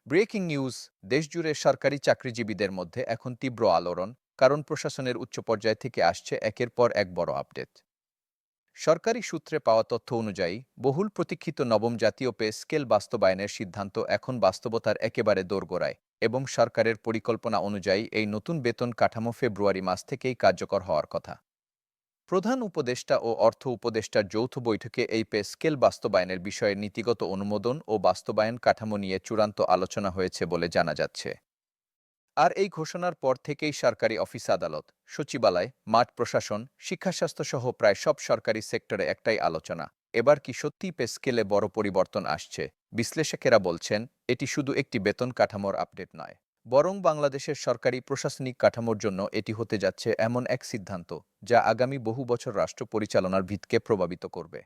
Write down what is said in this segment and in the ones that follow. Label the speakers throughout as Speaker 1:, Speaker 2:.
Speaker 1: Breaking news. দেশজুড়ে সরকারি চাকরিজীবীদের মধ্যে এখন তীব্র আলোড়ন, কারণ প্রশাসনের উচ্চ পর্যায় থেকে আসছে একের পর এক বড় আপডেট। সরকারি সূত্রে পাওয়া তথ্য অনুযায়ী বহুল প্রতীক্ষিত নবম জাতীয় পে স্কেল বাস্তবায়নের সিদ্ধান্ত এখন বাস্তবতার একেবারে দোরগোড়ায়, এবং সরকারের পরিকল্পনা অনুযায়ী এই নতুন বেতন কাঠামো ফেব্রুয়ারি মাস থেকেই কার্যকর হওয়ার কথা। প্রধান উপদেষ্টা ও অর্থ উপদেষ্টার যৌথ বৈঠকে এই পে স্কেল বাস্তবায়নের বিষয়ে নীতিগত অনুমোদন ও বাস্তবায়ন কাঠামো নিয়ে চূড়ান্ত আলোচনা হয়েছে বলে জানা যাচ্ছে। আর এই ঘোষণার পর থেকেই সরকারি অফিস, আদালত, সচিবালয়, মাঠ প্রশাসন, শিক্ষা, স্বাস্থ্য সহ প্রায় সব সরকারি সেক্টরে একটাই আলোচনা: এবার কি সত্যিই পে স্কেলে বড় পরিবর্তন আসছে? বিশ্লেষকেরা বলছেন, এটি শুধু একটি বেতন কাঠামোর আপডেট নয়, বরং বাংলাদেশের সরকারি প্রশাসনিক কাঠামোর জন্য এটি হতে যাচ্ছে এমন এক সিদ্ধান্ত যা আগামী বহু বছর রাষ্ট্র পরিচালনার ভিতকে প্রভাবিত করবে।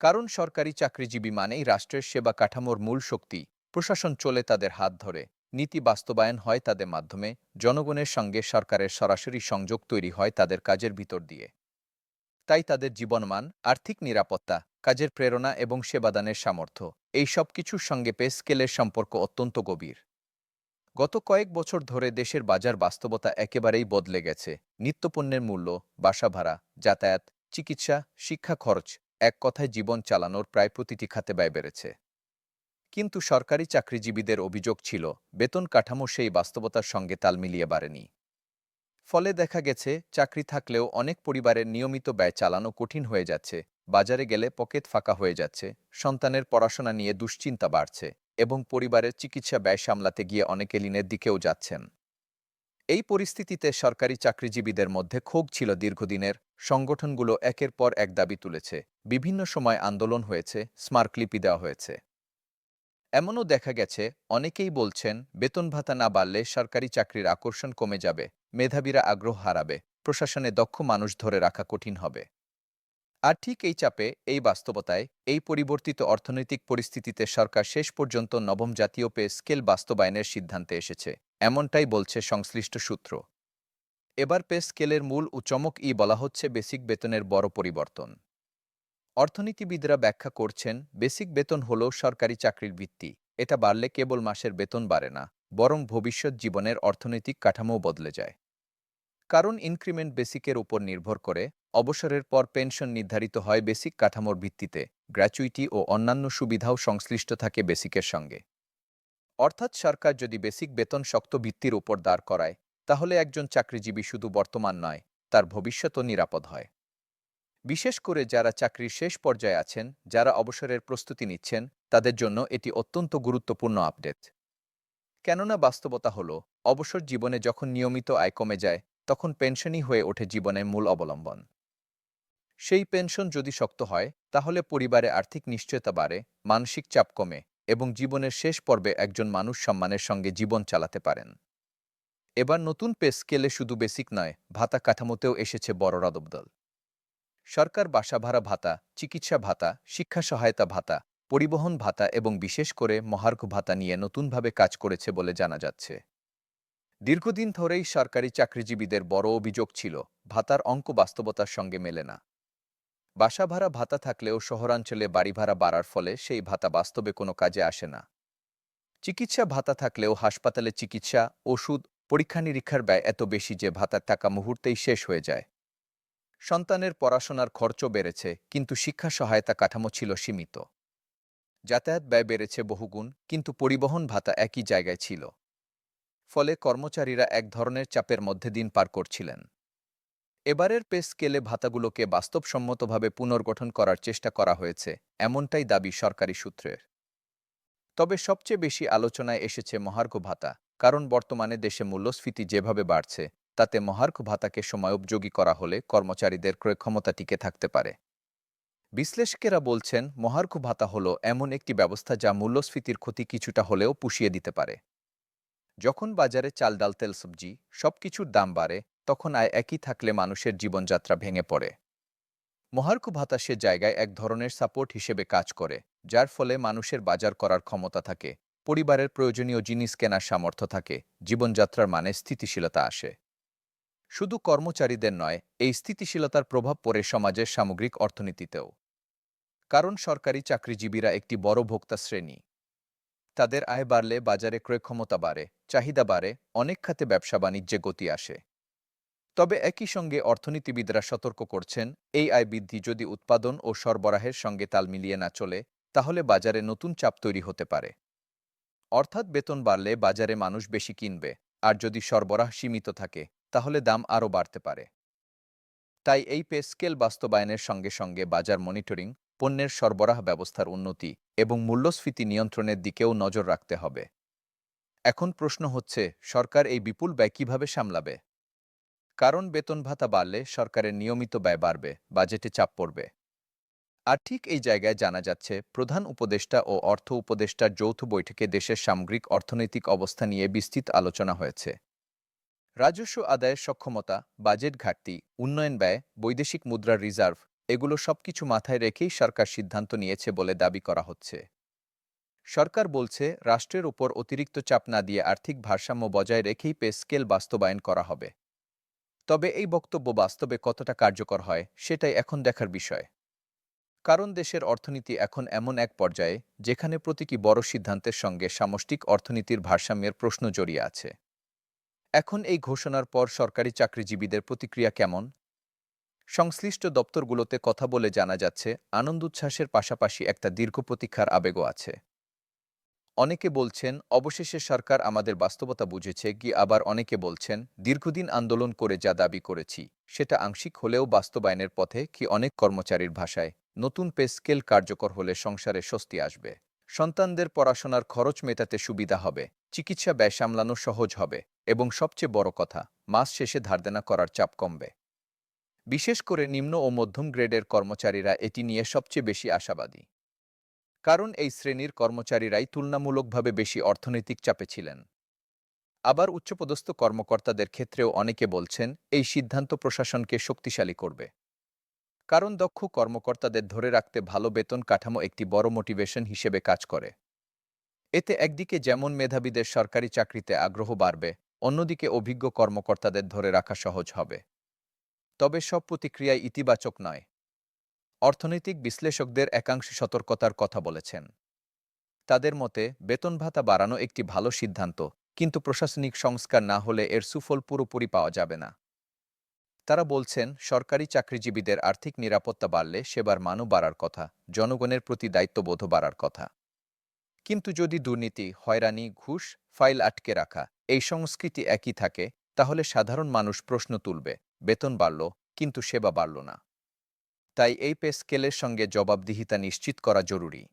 Speaker 1: কারণ সরকারি চাকরিজীবী মানেই রাষ্ট্রের সেবা কাঠামোর মূল শক্তি। প্রশাসন চলে তাদের হাত ধরে, নীতি বাস্তবায়ন হয় তাদের মাধ্যমে, জনগণের সঙ্গে সরকারের সরাসরি সংযোগ তৈরি হয় তাদের কাজের ভিতর দিয়ে। তাই তাদের জীবনমান, আর্থিক নিরাপত্তা, কাজের প্রেরণা এবং সেবাদানের সামর্থ্য, এই সব কিছুর সঙ্গে পে স্কেলের সম্পর্ক অত্যন্ত গভীর। গত কয়েক বছর ধরে দেশের বাজার বাস্তবতা একেবারেই বদলে গেছে। নিত্যপণ্যের মূল্য, বাসা ভাড়া, যাতায়াত, চিকিৎসা, শিক্ষা খরচ, এক কথায় জীবন চালানোর প্রায় প্রতিটি খাতে ব্যয় বেড়েছে। কিন্তু সরকারি চাকরিজীবীদের অভিযোগ ছিল, বেতন কাঠামো সেই বাস্তবতার সঙ্গে তাল মিলিয়ে বাড়েনি। ফলে দেখা গেছে, চাকরি থাকলেও অনেক পরিবারের নিয়মিত ব্যয় চালানো কঠিন হয়ে যাচ্ছে, বাজারে গেলে পকেট ফাঁকা হয়ে যাচ্ছে, সন্তানের পড়াশোনা নিয়ে দুশ্চিন্তা বাড়ছে, এবং পরিবারের চিকিৎসা ব্যয় সামলাতে গিয়ে অনেকে ঋণের দিকেও যাচ্ছেন। এই পরিস্থিতিতে সরকারি চাকরিজীবীদের মধ্যে ক্ষোভ ছিল দীর্ঘদিনের। সংগঠনগুলো একের পর এক দাবি তুলেছে, বিভিন্ন সময় আন্দোলন হয়েছে, স্মারকলিপি দেওয়া হয়েছে। এমনও দেখা গেছে, অনেকেই বলছেন, বেতন ভাতা না বাড়লে সরকারি চাকরির আকর্ষণ কমে যাবে, মেধাবীরা আগ্রহ হারাবে, প্রশাসনে দক্ষ মানুষ ধরে রাখা কঠিন হবে। আর ঠিক এই চাপে, এই বাস্তবতায়, এই পরিবর্তিত অর্থনৈতিক পরিস্থিতিতে সরকার শেষ পর্যন্ত নবম জাতীয় পে স্কেল বাস্তবায়নের সিদ্ধান্তে এসেছে, এমনটাই বলছে সংশ্লিষ্ট সূত্র। এবার পে স্কেলের মূল চমক বলা হচ্ছে বেসিক বেতনের বড় পরিবর্তন। অর্থনীতিবিদরা ব্যাখ্যা করছেন, বেসিক বেতন হল সরকারি চাকরির ভিত্তি। এটা বাড়লে কেবল মাসের বেতন বাড়ে না, বরং ভবিষ্যৎ জীবনের অর্থনৈতিক কাঠামোও বদলে যায়। কারণ ইনক্রিমেন্ট বেসিকের উপর নির্ভর করে, অবসরের পর পেনশন নির্ধারিত হয় বেসিক কাঠামোর ভিত্তিতে, গ্র্যাচুইটি ও অন্যান্য সুবিধাও সংশ্লিষ্ট থাকে বেসিকের সঙ্গে। অর্থাৎ সরকার যদি বেসিক বেতন শক্ত ভিত্তির উপর দাঁড় করায়, তাহলে একজন চাকরিজীবী শুধু বর্তমান নয়, তার ভবিষ্যতও নিরাপদ হয়। বিশেষ করে যারা চাকরির শেষ পর্যায়ে আছেন, যারা অবসরের প্রস্তুতি নিচ্ছেন, তাদের জন্য এটি অত্যন্ত গুরুত্বপূর্ণ আপডেট। কেননা বাস্তবতা হলো, অবসর জীবনে যখন নিয়মিত আয় কমে যায়, তখন পেনশনই হয়ে ওঠে জীবনের মূল অবলম্বন। সেই পেনশন যদি শক্ত হয়, তাহলে পরিবারে আর্থিক নিশ্চয়তা বাড়ে, মানসিক চাপ কমে, এবং জীবনের শেষ পর্বে একজন মানুষ সম্মানের সঙ্গে জীবন চালাতে পারেন। এবার নতুন পে স্কেলে শুধু বেসিক নয়, ভাতা কাঠামোতেও এসেছে বড় রদবদল। সরকার বাসা ভাড়া ভাতা, চিকিৎসা ভাতা, শিক্ষা সহায়তা ভাতা, পরিবহন ভাতা এবং বিশেষ করে মহার্ঘ ভাতা নিয়ে নতুনভাবে কাজ করেছে বলে জানা যাচ্ছে। দীর্ঘদিন ধরেই সরকারি চাকরিজীবীদের বড় অভিযোগ ছিল, ভাতার অঙ্ক বাস্তবতার সঙ্গে মেলে না। বাসা ভাড়া ভাতা থাকলেও শহরাঞ্চলে বাড়ি ভাড়া বাড়ার ফলে সেই ভাতা বাস্তবে কোনো কাজে আসে না। চিকিৎসা ভাতা থাকলেও হাসপাতালে চিকিৎসা, ওষুধ, পরীক্ষা নিরীক্ষার ব্যয় এত বেশি যে ভাতার টাকা মুহূর্তেই শেষ হয়ে যায়। সন্তানের পড়াশোনার খরচও বেড়েছে, কিন্তু শিক্ষা সহায়তা কাঠামো ছিল সীমিত। যাতায়াত ব্যয় বেড়েছে বহুগুণ, কিন্তু পরিবহন ভাতা একই জায়গায় ছিল। ফলে কর্মচারীরা এক ধরনের চাপের মধ্যে দিন পার করছিলেন। এবারের পে স্কেলে ভাতাগুলোকে বাস্তবসম্মতভাবে পুনর্গঠন করার চেষ্টা করা হয়েছে, এমনটাই দাবি সরকারি সূত্রের। তবে সবচেয়ে বেশি আলোচনায় এসেছে মহার্ঘ ভাতা, কারণ বর্তমানে দেশে মূল্যস্ফীতি যেভাবে বাড়ছে, তাতে মহার্ঘ ভাতাকে সময়োপযোগী করা হলে কর্মচারীদের ক্রয় ক্ষমতা টিকে থাকতে পারে। বিশ্লেষকেরা বলছেন, মহার্ঘ ভাতা হলো এমন একটি ব্যবস্থা যা মূল্যস্ফীতির ক্ষতি কিছুটা হলেও পুষিয়ে দিতে পারে। যখন বাজারে চাল, ডাল, তেল, সবজি সবকিছুর দাম বাড়ে, তখন আয় একই থাকলে মানুষের জীবনযাত্রা ভেঙে পড়ে। মহার্ঘ ভাতা সে জায়গায় এক ধরনের সাপোর্ট হিসেবে কাজ করে, যার ফলে মানুষের বাজার করার ক্ষমতা থাকে, পরিবারের প্রয়োজনীয় জিনিস কেনার সামর্থ্য থাকে, জীবনযাত্রার মানে স্থিতিশীলতা আসে। শুধু কর্মচারীদের নয়, এই স্থিতিশীলতার প্রভাব পড়ে সমাজের সামগ্রিক অর্থনীতিতেও। কারণ সরকারি চাকরিজীবীরা একটি বড় ভোক্তা শ্রেণী। তাদের আয় বাড়লে বাজারে ক্রয় ক্ষমতা বাড়ে, চাহিদা বাড়ে, অনেক খাতে ব্যবসা বাণিজ্যে গতি আসে। তবে একই সঙ্গে অর্থনীতিবিদরা সতর্ক করছেন, এই আয় বৃদ্ধি যদি উৎপাদন ও সরবরাহের সঙ্গে তাল মিলিয়ে না চলে, তাহলে বাজারে নতুন চাপ তৈরি হতে পারে। অর্থাৎ বেতন বাড়লে বাজারে মানুষ বেশি কিনবে, আর যদি সরবরাহ সীমিত থাকে, তাহলে দাম আরও বাড়তে পারে। তাই এই পে স্কেল বাস্তবায়নের সঙ্গে সঙ্গে বাজার মনিটরিং, পণ্যের সরবরাহ ব্যবস্থার উন্নতি এবং মূল্যস্ফীতি নিয়ন্ত্রণের দিকেও নজর রাখতে হবে। এখন প্রশ্ন হচ্ছে, সরকার এই বিপুল ব্যয় কিভাবে সামলাবে? কারণ বেতন ভাতা বাড়লে সরকারের নিয়মিত ব্যয় বাড়বে, বাজেটে চাপ পড়বে। আর ঠিক এই জায়গায় জানা যাচ্ছে, প্রধান উপদেষ্টা ও অর্থ উপদেষ্টার যৌথ বৈঠকে দেশের সামগ্রিক অর্থনৈতিক অবস্থা নিয়ে বিস্তৃত আলোচনা হয়েছে। রাজস্ব আদায়ের সক্ষমতা, বাজেট ঘাটতি, উন্নয়ন ব্যয়, বৈদেশিক মুদ্রার রিজার্ভ, এগুলো সবকিছু মাথায় রেখেই সরকার সিদ্ধান্ত নিয়েছে বলে দাবি করা হচ্ছে। সরকার বলছে, রাষ্ট্রের উপর অতিরিক্ত চাপ না দিয়ে আর্থিক ভারসাম্য বজায় রেখেই পে স্কেল বাস্তবায়ন করা হবে। তবে এই বক্তব্য বাস্তবে কতটা কার্যকর হয়, সেটাই এখন দেখার বিষয়। কারণ দেশের অর্থনীতি এখন এমন এক পর্যায়ে, যেখানে প্রতীকী বড় সিদ্ধান্তের সঙ্গে সামষ্টিক অর্থনীতির ভারসাম্যের প্রশ্ন জড়িয়ে আছে। এখন এই ঘোষণার পর সরকারি চাকরিজীবীদের প্রতিক্রিয়া কেমন? সংশ্লিষ্ট দপ্তরগুলোতে কথা বলে জানা যাচ্ছে, আনন্দোচ্ছ্বাসের পাশাপাশি একটা দীর্ঘ প্রতীক্ষার আবেগও আছে। অনেকে বলছেন, অবশেষে সরকার আমাদের বাস্তবতা বুঝেছে, কি আবার অনেকে বলছেন, দীর্ঘদিন আন্দোলন করে যা দাবি করেছি, সেটা আংশিক হলেও বাস্তবায়নের পথে। কি অনেক কর্মচারীর ভাষায়, নতুন পে স্কেল কার্যকর হলে সংসারে স্বস্তি আসবে, সন্তানদের পড়াশোনার খরচ মেটাতে সুবিধা হবে, চিকিৎসা ব্যয় সামলানো সহজ হবে, এবং সবচেয়ে বড় কথা, মাস শেষে ধারদেনা করার চাপ কমবে। বিশেষ করে নিম্ন ও মধ্যম গ্রেডের কর্মচারীরা এটি নিয়ে সবচেয়ে বেশি আশাবাদী। কারণ এই শ্রেণীর কর্মচারীরাই তুলনামূলকভাবে বেশি অর্থনৈতিক চাপে ছিলেন। আবার উচ্চপদস্থ কর্মকর্তাদের ক্ষেত্রেও অনেকে বলছেন, এই সিদ্ধান্ত প্রশাসনকে শক্তিশালী করবে। কারণ দক্ষ কর্মকর্তাদের ধরে রাখতে ভালো বেতন কাঠামো একটি বড় মোটিভেশন হিসেবে কাজ করে। এতে একদিকে যেমন মেধাবীদের সরকারি চাকরিতে আগ্রহ বাড়বে, অন্যদিকে অভিজ্ঞ কর্মকর্তাদের ধরে রাখা সহজ হবে। তবে সব প্রতিক্রিয়ায় ইতিবাচক নয়। অর্থনৈতিক বিশ্লেষকদের একাংশ সতর্কতার কথা বলেছেন। তাদের মতে, বেতন ভাতা বাড়ানো একটি ভালো সিদ্ধান্ত, কিন্তু প্রশাসনিক সংস্কার না হলে এর সুফল পুরোপুরি পাওয়া যাবে না। তারা বলছেন, সরকারি চাকরিজীবীদের আর্থিক নিরাপত্তা বাড়লে সেবার মানও বাড়ার কথা, জনগণের প্রতি দায়িত্ববোধও বাড়ার কথা। কিন্তু যদি দুর্নীতি, হয়রানি, ঘুষ, ফাইল আটকে রাখা, এই সংস্কৃতি একই থাকে, তাহলে সাধারণ মানুষ প্রশ্ন তুলবে, বেতন বাড়ল, কিন্তু সেবা বাড়ল না। তাই এই পে স্কেলের সঙ্গে জবাবদিহিতা নিশ্চিত করা জরুরি।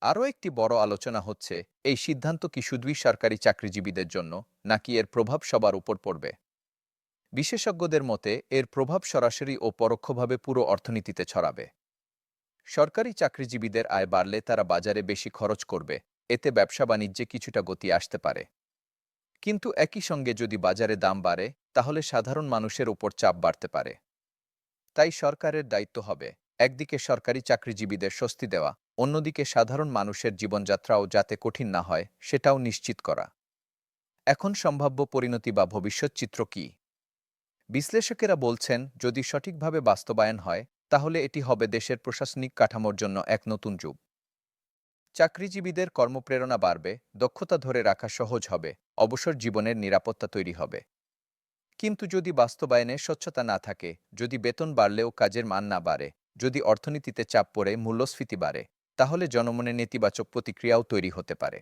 Speaker 1: আরও একটি বড় আলোচনা হচ্ছে, এই সিদ্ধান্ত কি শুধুই সরকারি চাকরিজীবীদের জন্য, নাকি এর প্রভাব সবার উপর পড়বে? বিশেষজ্ঞদের মতে, এর প্রভাব সরাসরি ও পরোক্ষভাবে পুরো অর্থনীতিতে ছড়াবে। সরকারি চাকরিজীবীদের আয় বাড়লে তারা বাজারে বেশি খরচ করবে, এতে ব্যবসা বাণিজ্যে কিছুটা গতি আসতে পারে। কিন্তু একই সঙ্গে যদি বাজারে দাম বাড়ে, তাহলে সাধারণ মানুষের উপর চাপ বাড়তে পারে। তাই সরকারের দায়িত্ব হবে, একদিকে সরকারি চাকরিজীবীদের স্বস্তি দেওয়া, অন্যদিকে সাধারণ মানুষের জীবনযাত্রাও যাতে কঠিন না হয়, সেটাও নিশ্চিত করা। এখন সম্ভাব্য পরিণতি বা ভবিষ্যৎ চিত্র কী? বিশ্লেষকেরা বলছেন, যদি সঠিকভাবে বাস্তবায়ন হয়, তাহলে এটি হবে দেশের প্রশাসনিক কাঠামোর জন্য এক নতুন যুগ। চাকরিজীবীদের কর্মপ্রেরণা বাড়বে, দক্ষতা ধরে রাখা সহজ হবে, অবসর জীবনের নিরাপত্তা তৈরি হবে। কিন্তু যদি বাস্তবায়নে স্বচ্ছতা না থাকে, যদি বেতন বাড়লেও কাজের মান না বাড়ে, যদি অর্থনীতিতে চাপ পড়ে মূল্যস্ফীতি বাড়ে, তাহলে জনমনে নেতিবাচক প্রতিক্রিয়াও তৈরি হতে পারে।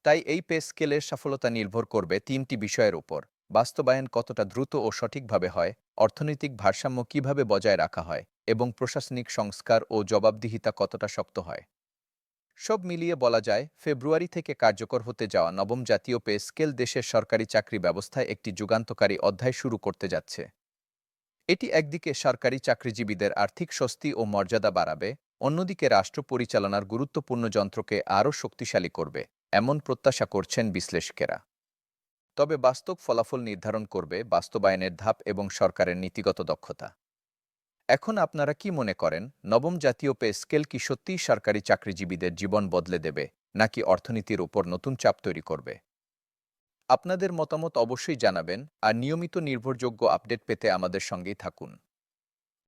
Speaker 1: তাই এই পে স্কেলের সফলতা নির্ভর করবে তিনটি বিষয়ের উপর: বাস্তবায়ন কতটা দ্রুত ও সঠিকভাবে হয়, অর্থনৈতিক ভারসাম্য কিভাবে বজায় রাখা হয়, এবং প্রশাসনিক সংস্কার ও জবাবদিহিতা কতটা শক্ত হয়। সব মিলিয়ে বলা যায়, ফেব্রুয়ারি থেকে কার্যকর হতে যাওয়া নবম জাতীয় পে স্কেল দেশের সরকারি চাকরি ব্যবস্থায় একটি যুগান্তকারী অধ্যায় শুরু করতে যাচ্ছে। এটি একদিকে সরকারি চাকরিজীবীদের আর্থিক স্বস্তি ও মর্যাদা বাড়াবে, অন্যদিকে রাষ্ট্র পরিচালনার গুরুত্বপূর্ণ যন্ত্রকে আরও শক্তিশালী করবে, এমন প্রত্যাশা করছেন বিশ্লেষকেরা। তবে বাস্তব ফলাফল নির্ধারণ করবে বাস্তবায়নের ধাপ এবং সরকারের নীতিগত দক্ষতা। এখন আপনারা কি মনে করেন, নবম জাতীয় পে স্কেল কি সত্যিই সরকারি চাকরিজীবীদের জীবন বদলে দেবে, নাকি অর্থনীতির উপর নতুন চাপ তৈরি করবে? আপনাদের মতামত অবশ্যই জানাবেন, আর নিয়মিত নির্ভরযোগ্য আপডেট পেতে আমাদের সঙ্গেই থাকুন।